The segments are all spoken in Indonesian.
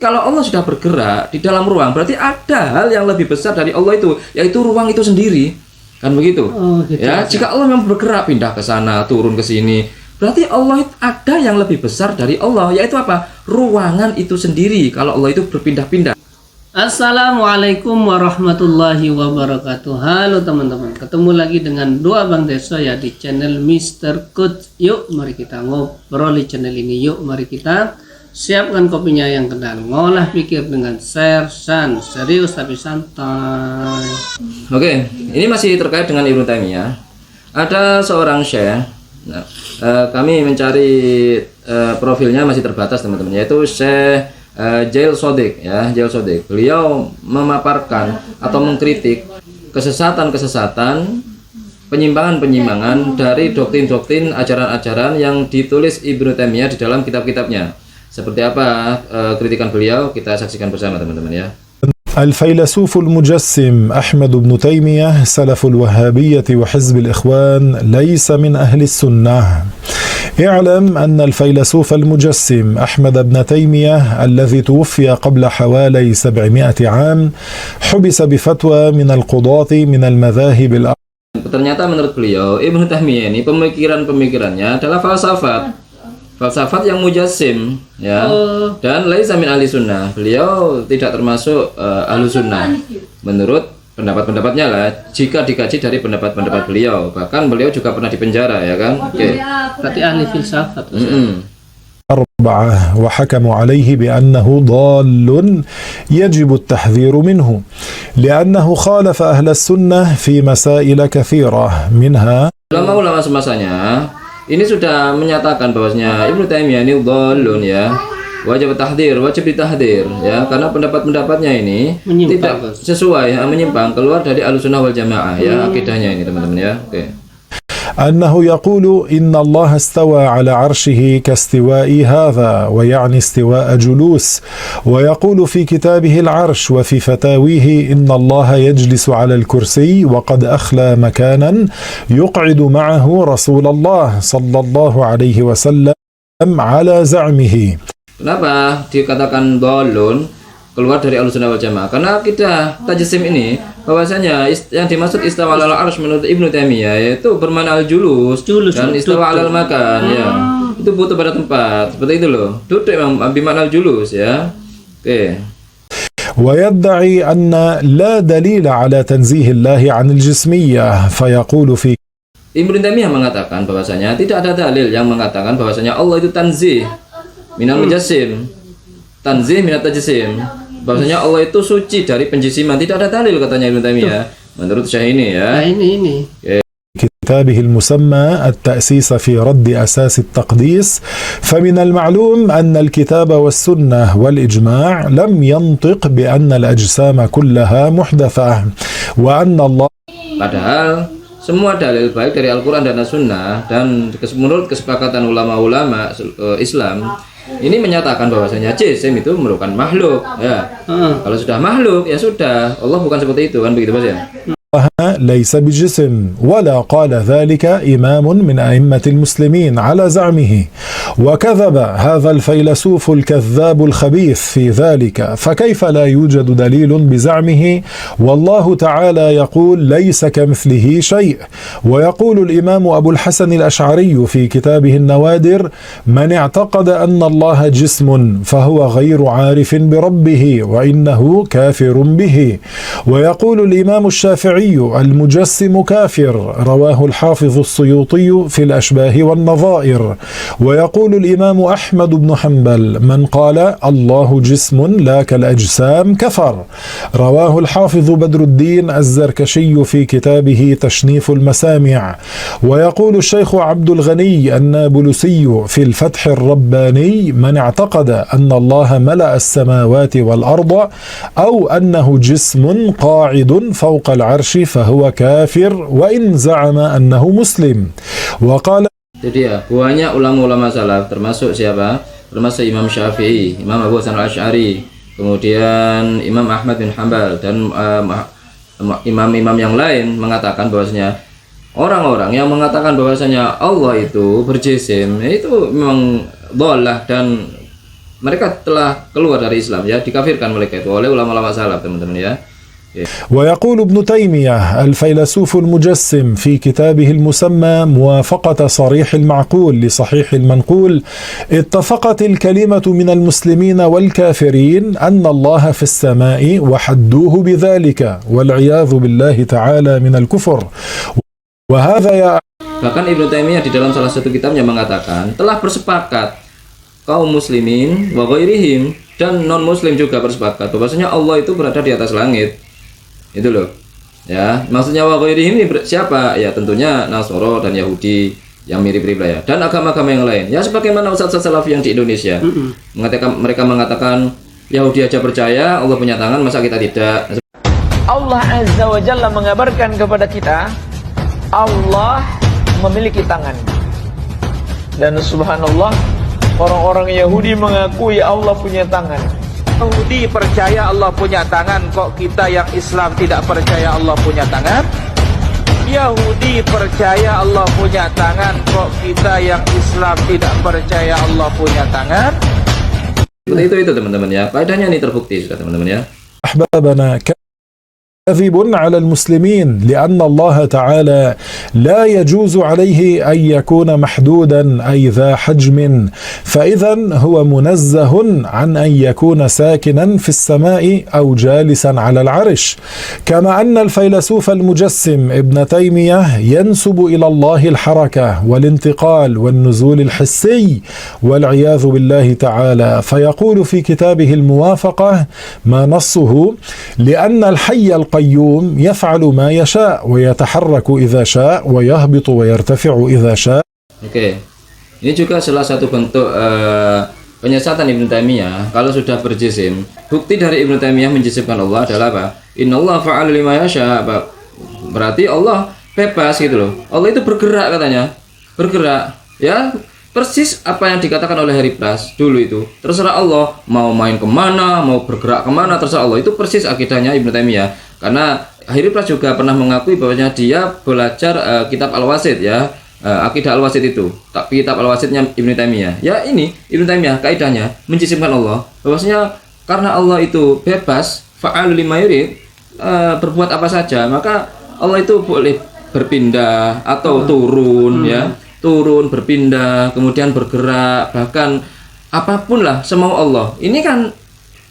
Kalau Allah sudah bergerak di dalam ruang, berarti ada hal yang lebih besar dari Allah itu, yaitu ruang itu sendiri. Kan begitu? Gitu. Ya, jika Allah memang bergerak pindah ke sana, turun ke sini, berarti Allah ada yang lebih besar dari Allah, yaitu apa? Ruangan itu sendiri. Kalau Allah itu berpindah-pindah. Assalamualaikum warahmatullahi wabarakatuh. Halo teman-teman, ketemu lagi dengan Doa Bang Deso ya di channel Mr. Coach. Yuk mari kita ngobrol di channel ini. Yuk mari kita siapkan kopinya yang kental, ngolah pikir dengan sersan, serius tapi santai. Oke, ini masih terkait dengan Ibnu Taimiyah. Ada seorang syekh. Nah, kami mencari profilnya masih terbatas teman-teman, yaitu Syekh Jail Sodik ya, Jail Sodik. Beliau memaparkan atau mengkritik kesesatan-kesesatan, penyimpangan-penyimpangan dari doktrin-doktrin, ajaran-ajaran yang ditulis Ibnu Taimiyah di dalam kitab-kitabnya. Seperti apa kritikan beliau, kita saksikan bersama teman-teman ya. الفيلسوف المجسم أحمد بن تيمية سلف الوهابية وحزب الإخوان ليس من أهل السنة. اعلم أن الفيلسوف المجسم أحمد بن تيمية الذي توفي قبل حوالي 700 عام حبس بفتوى من القضاة من المذاهب Ternyata menurut beliau, Ibnu Taimiyah ini pemikiran-pemikirannya adalah falsafat yang mujassim ya, dan laisa min ahli sunnah. Beliau tidak termasuk ahlu sunnah menurut pendapat-pendapatnya lah, jika dikaji dari pendapat-pendapat beliau. Bahkan beliau juga pernah dipenjara ya kan. Oke. Berarti ahli filsafat. أربعة وحكموا عليه بأنه ضال يجب التحذير منه لأنه خالف أهل السنة في مسائل كثيرة منها. Ulama-ulama semasanya ini sudah menyatakan bahwasanya Ibnu Taimiyah ini dhalun ya, wajib ditahdir ya, karena pendapat-pendapatnya ini tidak sesuai, menyimpang, keluar dari Ahlussunnah wal Jamaah ya, akidahnya ini teman-teman ya. Oke. أنه يقول إن الله استوى على عرشه كاستواء هذا ويعني استواء جلوس، ويقول في كتابه العرش وفي فتاويه إن الله يجلس على الكرسي وقد أخلى مكانا يقعد معه رسول الله صلى الله عليه وسلم على زعمه. Kenapa dikatakan dhalun, keluar dari Ahlussunnah wal Jamaah? Karena akidah tajsim ini bahwasanya yang dimaksud istawa alal arsy menurut Ibnu Taimiyah yaitu bermakna al-julus dan istawa alal makan ya. Itu butuh pada tempat. Seperti itu loh. Duduk memang bermakna al-julus ya. Oke. ويدعي أن لا دليل على تنزيه الله عن الجسمية فيقول في. Ibnu Taimiyah mengatakan bahwasanya tidak ada dalil yang mengatakan bahwasanya Allah itu tanzih minal mujassim, tanzih minat tajsim, bahwasanya Allah itu suci dari penjisiman. Tidak ada dalil katanya Ibnu Taimiyah menurut Syekh ini ya. Nah, ini. كتابه المسمى التأسيس في رد أساس التقديس، فمن المعلوم أن الكتاب والسنة والإجماع لم ينطق بأن الأجسام كلها محدثة وأن الله. Padahal semua dalil baik dari Al-Quran dan As-Sunnah dan menurut kesepakatan ulama-ulama Islam ini menyatakan bahwasanya jisim itu merupakan makhluk ya. Kalau sudah makhluk ya sudah, Allah bukan seperti itu kan, begitu Mas ya. ليس بجسم ولا قال ذلك إمام من أئمة المسلمين على زعمه، وكذب هذا الفيلسوف الكذاب الخبيث في ذلك، فكيف لا يوجد دليل بزعمه والله تعالى يقول ليس كمثله شيء. ويقول الإمام أبو الحسن الأشعري في كتابه النوادر من اعتقد أن الله جسم فهو غير عارف بربه وإنه كافر به. ويقول الإمام الشافعي المجسم كافر، رواه الحافظ السيوطي في الأشباه والنظائر. ويقول الإمام أحمد بن حنبل من قال الله جسم لا كالأجسام كفر، رواه الحافظ بدر الدين الزركشي في كتابه تشنيف المسامع. ويقول الشيخ عبد الغني النابلسي في الفتح الرباني من اعتقد أن الله ملأ السماوات والأرض أو أنه جسم قاعد فوق العرش فهو كافر وإن زعم أنه مسلم. وقال. Jadi ya, banyak ulama-ulama salaf termasuk siapa? Termasuk Imam Syafi'i, Imam Abu Hasan al-Asy'ari, kemudian Imam Ahmad bin Hanbal dan imam-imam yang lain mengatakan bahwasanya orang-orang yang mengatakan bahwasanya Allah itu berjisim itu memang dhalah dan mereka telah keluar dari Islam ya, dikafirkan mereka itu oleh ulama-ulama salaf teman-teman ya. ويقول ابن تيمية الفيلسوف المجسم في كتابه المسمى موافقة صريح المعقول لصحيح المنقول اتفقت الكلمة من المسلمين والكافرين أن الله في السماء وحدوه بذلك والعياذ بالله تعالى من الكفر وهذا Bahkan Ibnu Taimiyah di dalam salah satu kitabnya mengatakan telah bersepakat kaum muslimin wa ghairihim dan non muslim juga bersepakat bahwasanya Allah itu berada di atas langit. Itu loh. Ya, maksudnya wa ghairihim ini siapa? Ya tentunya Nasoro dan Yahudi yang mirip-mirip lah ya. Dan agama-agama yang lain. Ya sebagaimana ustaz-ustaz salafi yang di Indonesia. Mereka mengatakan Yahudi aja percaya Allah punya tangan, masa kita tidak? Allah Azza wa Jalla mengabarkan kepada kita Allah memiliki tangan. Dan subhanallah, orang-orang Yahudi mengakui Allah punya tangan. Yahudi percaya Allah punya tangan, kok kita yang Islam tidak percaya Allah punya tangan? Yahudi percaya Allah punya tangan, kok kita yang Islam tidak percaya Allah punya tangan? Seperti itu teman-teman ya. Faedahnya ini terbukti sudah teman-teman ya. أحبابنا كذب على المسلمين لأن الله تعالى لا يجوز عليه أن يكون محدودا أي ذا حجم فإذا هو منزه عن أن يكون ساكنا في السماء أو جالسا على العرش كما أن الفيلسوف المجسم ابن تيمية ينسب إلى الله الحركة والانتقال والنزول الحسي والعياذ بالله تعالى فيقول في كتابه الموافقة ما نصه لأن الحي القيوم يفعل ما يشاء ويتحرك إذا شاء ويهبط ويرتفع إذا شاء. Oke. Ini juga salah satu bentuk penyesatan Ibnu Taimiyah kalau sudah berjisim. Bukti dari Ibnu Taimiyah menjisimkan Allah adalah apa? Innallaha fa'alu lima yasha. Berarti Allah bebas gitu loh. Allah itu bergerak katanya. Bergerak. Ya, persis apa yang dikatakan oleh Harry Plas dulu itu. Terserah Allah mau main kemana, mau bergerak kemana, terserah Allah. Itu persis akidahnya Ibnu Taimiyah. Karena Harry Plas juga pernah mengakui bahwasanya dia belajar kitab Al-Wasit ya, akidah Al-Wasit itu. Tapi kitab Al-Wasitnya Ibnu Taimiyah. Ya ini Ibnu Taimiyah kaidahnya menjisimkan Allah. Bahwasanya karena Allah itu bebas, fa'alu lima yurid, berbuat apa saja, maka Allah itu boleh berpindah atau turun ya. Turun, berpindah, kemudian bergerak, bahkan apapun lah semau Allah. Ini kan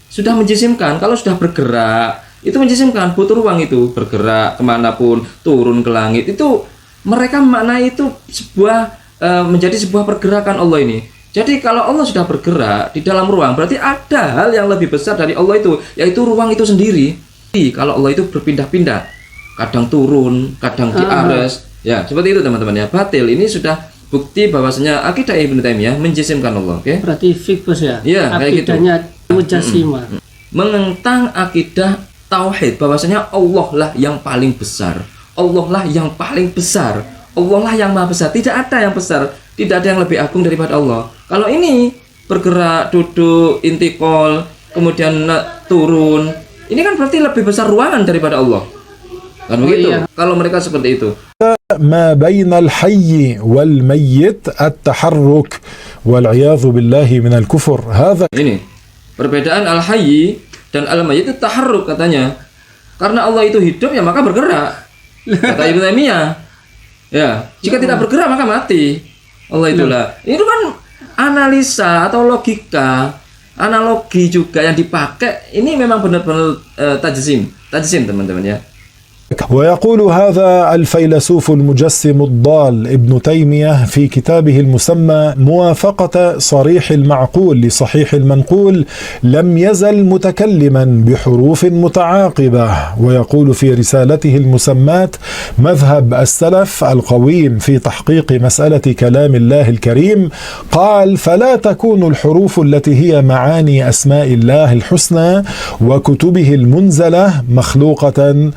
sudah menjisimkan. Kalau sudah bergerak itu menjisimkan, butuh ruang itu bergerak kemanapun, turun ke langit itu mereka maknai itu sebuah menjadi sebuah pergerakan Allah ini. Jadi kalau Allah sudah bergerak di dalam ruang, berarti ada hal yang lebih besar dari Allah itu, yaitu ruang itu sendiri. Kalau Allah itu berpindah-pindah, kadang turun, kadang di ares, ya seperti itu teman-teman ya. Batil ini sudah bukti bahwasanya akidah Ibnu Taimiyah menjisimkan Allah. Oke? Berarti fikus ya. Iya, kayak gitu. Akidahnya mujassimah. Menentang akidah tauhid bahwasanya Allah lah yang paling besar, Allah lah yang paling besar, Allah lah yang maha besar, tidak ada yang besar, tidak ada yang lebih agung daripada Allah. Kalau ini bergerak, duduk, intikal, kemudian turun, ini kan berarti lebih besar ruangan daripada Allah, kan begitu? Iya. Kalau mereka seperti itu. ما بين الحي والميت التحرك والعياذ بالله من الكفر هذا. Ini perbedaan al-hayy dan al-mayyit itu taharruk katanya. Karena Allah itu hidup ya maka bergerak. Kata Ibnu Taimiyah. Ya, jika tidak bergerak maka mati. Allah itulah. Itu kan analisa atau logika, analogi juga yang dipakai. Ini memang benar-benar tajsim teman-teman ya. ويقول هذا الفيلسوف المجسم الضال ابن تيمية في كتابه المسمى موافقة صريح المعقول لصحيح المنقول لم يزل متكلما بحروف متعاقبة ويقول في رسالته المسماة مذهب السلف القويم في تحقيق مسألة كلام الله الكريم قال فلا تكون الحروف التي هي معاني أسماء الله الحسنى وكتبه المنزلة مخلوقة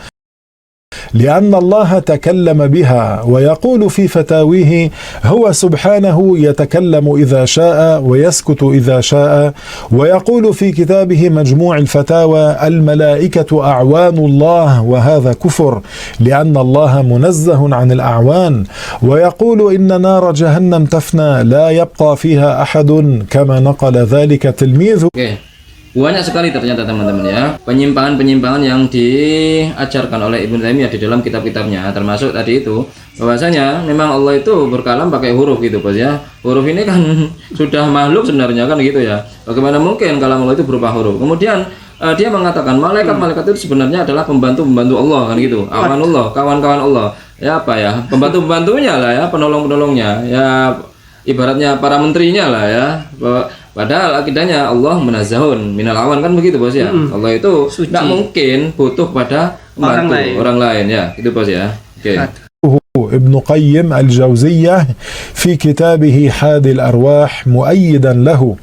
لأن الله تكلم بها، ويقول في فتاويه هو سبحانه يتكلم إذا شاء ويسكت إذا شاء، ويقول في كتابه مجموع الفتاوى الملائكة أعوان الله، وهذا كفر لأن الله منزه عن الأعوان، ويقول إن نار جهنم تفنى لا يبقى فيها أحد كما نقل ذلك تلميذ. Banyak sekali ternyata teman-teman ya penyimpangan-penyimpangan yang diajarkan oleh Ibnu Taimiyah di dalam kitab-kitabnya, termasuk tadi itu bahwasanya memang Allah itu berkalam pakai huruf gitu bos ya. Huruf ini kan sudah makhluk sebenarnya kan gitu ya. Bagaimana mungkin kalam Allah itu berupa huruf? Kemudian dia mengatakan malaikat-malaikat itu sebenarnya adalah pembantu-pembantu Allah kan gitu. Awanullah, kawan-kawan Allah. Ya apa ya? Pembantu-pembantunya lah ya, penolong-penolongnya. Ya ibaratnya para menterinya lah ya. Padahal akidahnya Allah munazzahun minal awan kan begitu bos ya. Allah itu tidak mungkin butuh pada pembantu orang lain ya. Itu bos ya. Oke. ابن قيم الجوزية في كتابه حادي الأرواح مؤيدا له،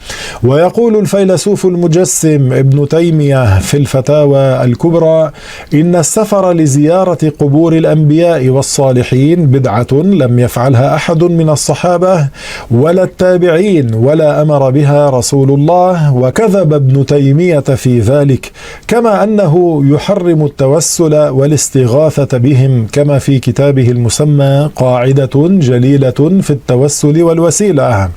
ويقول الفيلسوف المجسم ابن تيمية في الفتاوى الكبرى إن السفر لزيارة قبور الأنبياء والصالحين بدعة لم يفعلها أحد من الصحابة ولا التابعين ولا أمر بها رسول الله، وكذب ابن تيمية في ذلك، كما أنه يحرم التوسل والاستغاثة بهم، كما في كتابه المسمى قاعدة جليلة في التوسل والوسيلة.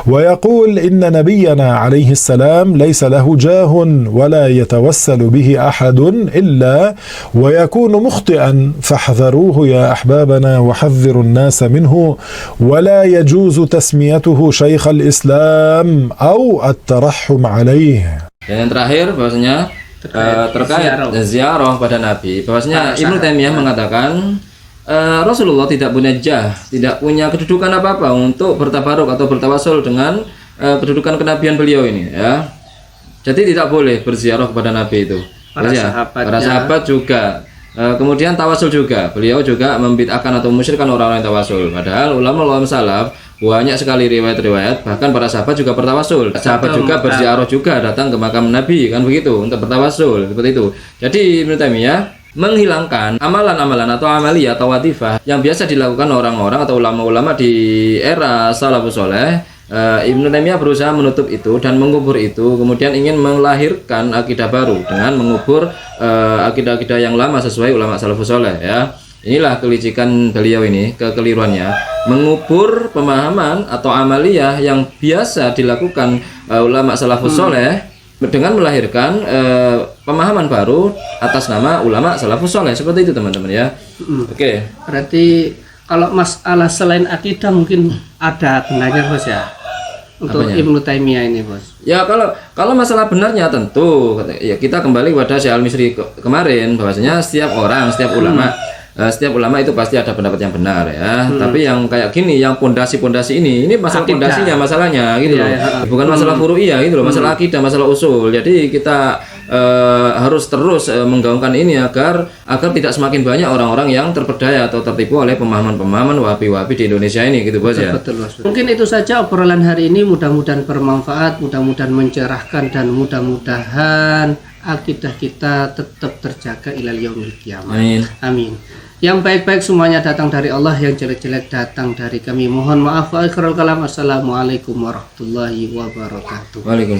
ويقول إن نبينا عليه السلام ليس له جاه ولا يتوسل به أحد إلا ويكون مخطئا، فاحذروه يا أحبابنا وحذروا الناس منه، ولا يجوز تسميته شيخ الإسلام أو الترحم عليه. Dan yang terakhir bahwasanya terkait ziarah pada Nabi, bahwasanya Ibnu Taimiyah mengatakan Rasulullah tidak punya jah, tidak punya kedudukan apa-apa untuk bertabaruk atau bertawasul dengan kedudukan kenabian beliau ini ya. Jadi tidak boleh berziarah kepada Nabi itu. Para sahabat juga. Kemudian tawasul juga. Beliau juga membid'ahkan atau musyrikkan orang-orang yang tawasul. Padahal ulama-ulama salaf banyak sekali riwayat-riwayat, bahkan para sahabat juga bertawasul. Sahabat juga berziarah juga datang ke makam Nabi kan begitu untuk bertawasul seperti itu. Jadi Ibnu Taimiyah menghilangkan amalan-amalan atau amaliyah atau watifah yang biasa dilakukan orang-orang atau ulama-ulama di era salafus saleh. Ibnu Taimiyah berusaha menutup itu dan mengubur itu, kemudian ingin melahirkan akidah baru dengan mengubur akidah-akidah yang lama sesuai ulama salafus saleh ya. Inilah kelicikan beliau ini, kekeliruannya, mengubur pemahaman atau amaliyah yang biasa dilakukan ulama salafus saleh dengan melahirkan pemahaman baru atas nama ulama salafus saleh. Seperti itu teman-teman ya. Oke. Berarti kalau masalah selain akidah mungkin ada benarnya bos ya untuk Ibnu Taimiyah ini bos. Ya kalau masalah benarnya tentu ya kita kembali kepada Syekh Al-Misri kemarin bahwasanya setiap orang, setiap ulama itu pasti ada pendapat yang benar ya. Tapi yang kayak gini, yang pondasi-pondasi ini masalah pondasinya, masalahnya gitu loh. Bukan masalah furu'iyah gitu loh, masalah akidah, masalah usul. Jadi kita harus terus menggaungkan ini agar tidak semakin banyak orang-orang yang terperdaya atau tertipu oleh pemahaman-pemahaman wahabi-wahabi di Indonesia ini gitu bos ya. Betul, bos. Mungkin itu saja obrolan hari ini, mudah-mudahan bermanfaat, mudah-mudahan mencerahkan, dan mudah-mudahan akidah kita tetap terjaga ilal yaumil qiyamah. Amin. Amin. Yang baik-baik semuanya datang dari Allah, yang jelek-jelek datang dari kami. Mohon maaf. Wa akhiral kalam. Assalamualaikum warahmatullahi wabarakatuh. Waalaikumsalam.